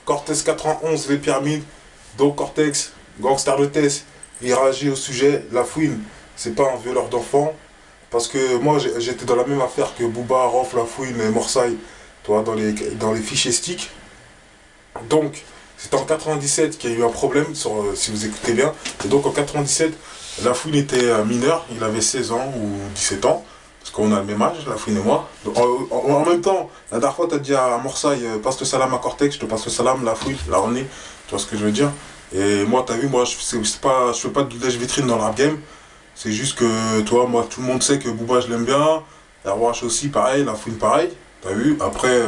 Cortex 91, les pyramides. Donc Cortex, gangster de Tess, il réagit au sujet. La Fouine, c'est pas un violeur d'enfants. Parce que moi, j'étais dans la même affaire que Booba, Rof, La Fouine et Morsay, toi, dans les fichiers stick. Donc, c'était en 97 qu'il y a eu un problème, si vous écoutez bien. Et donc en 97, La Fouine était mineur, il avait 16 ans ou 17 ans. Parce qu'on a le même âge, La Fouine et moi. Donc, en même temps, la dernière fois, tu as dit à Morsay, passe le salam à Cortex, je te passe le salam, La Fouine, la René. Tu vois ce que je veux dire? Et moi, t'as vu, moi, je fais pas de lèche-vitrine dans le rap game. C'est juste que, toi, moi, tout le monde sait que Booba, je l'aime bien. ROH aussi, pareil, La Fouine, pareil. T'as vu? Après,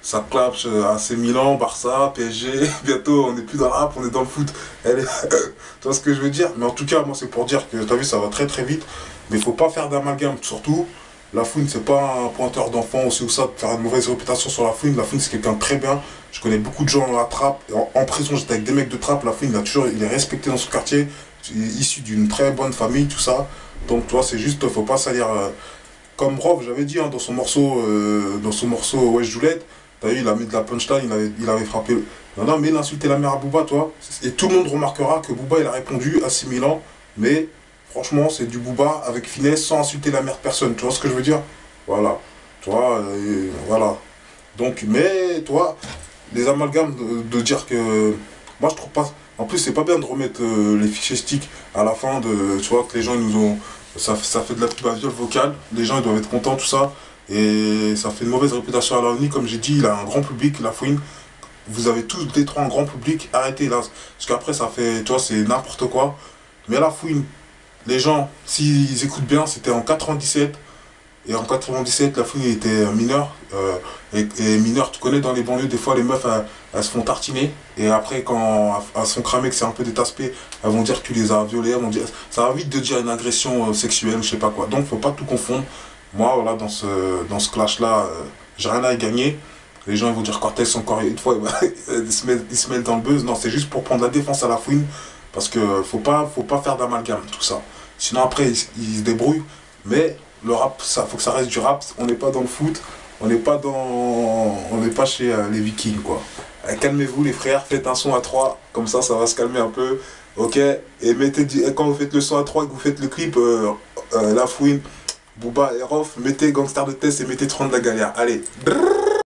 ça clash AC Milan, Barça, PSG. Bientôt, on n'est plus dans le rap, on est dans le foot. Tu vois ce que je veux dire? Mais en tout cas, moi, c'est pour dire que, t'as vu, ça va très très vite. Mais il faut pas faire d'amalgame, surtout. La Fouine, c'est pas un pointeur d'enfant aussi ou ça, de faire une mauvaise réputation sur La Fouine. La Fouine, c'est quelqu'un de très bien. Je connais beaucoup de gens dans la trappe. En prison, j'étais avec des mecs de trappe. La Fouine, il est respecté dans son quartier. Issu d'une très bonne famille, tout ça. Donc, tu vois, c'est juste, faut pas salir. Comme Rob, j'avais dit, hein, dans son morceau Wesh Joulette, t'as vu, il a mis de la punchline, il avait frappé. Non, non, mais il a insulté la mère à Booba, toi. Et tout le monde remarquera que Booba, il a répondu à 6000 ans, mais. Franchement, c'est du Booba avec finesse sans insulter la mère de personne. Tu vois ce que je veux dire? Voilà. Tu vois, voilà. Donc, mais, toi, les amalgames de dire que. Moi, je trouve pas. En plus, c'est pas bien de remettre les fichiers stick à la fin de. Tu vois, que les gens ils nous ont. Ça fait de la pub à viol vocale. Les gens, ils doivent être contents, tout ça. Et ça fait une mauvaise réputation à l'ONI. Comme j'ai dit, il a un grand public, La Fouine. Vous avez tous détruit un grand public. Arrêtez là. Parce qu'après, ça fait. Tu vois, c'est n'importe quoi. Mais La Fouine. Les gens, s'ils écoutent bien, c'était en 97. Et en 97, La Fouine était mineur. Et mineur, tu connais, dans les banlieues, des fois, les meufs, elles se font tartiner. Et après, quand elles sont cramées, que c'est un peu détaspé, elles vont dire que tu les as violées. Elles vont dire, ça va vite de dire une agression sexuelle ou je sais pas quoi. Donc, faut pas tout confondre. Moi, voilà, dans ce clash-là, j'ai rien à y gagner. Les gens ils vont dire Cortex encore une fois, ils se mettent dans le buzz. Non, c'est juste pour prendre la défense à La Fouine. Parce que faut pas faire d'amalgame, tout ça. Sinon après, ils se débrouillent. Mais le rap, ça, faut que ça reste du rap. On n'est pas dans le foot. On n'est pas chez les Vikings, quoi. Calmez-vous les frères, faites un son à 3. Comme ça va se calmer un peu. Ok. Et quand vous faites le son à 3 et que vous faites le clip, La Fouine, Booba et Rof, mettez Gangster de Test et mettez 30 de la galère. Allez. Brrr.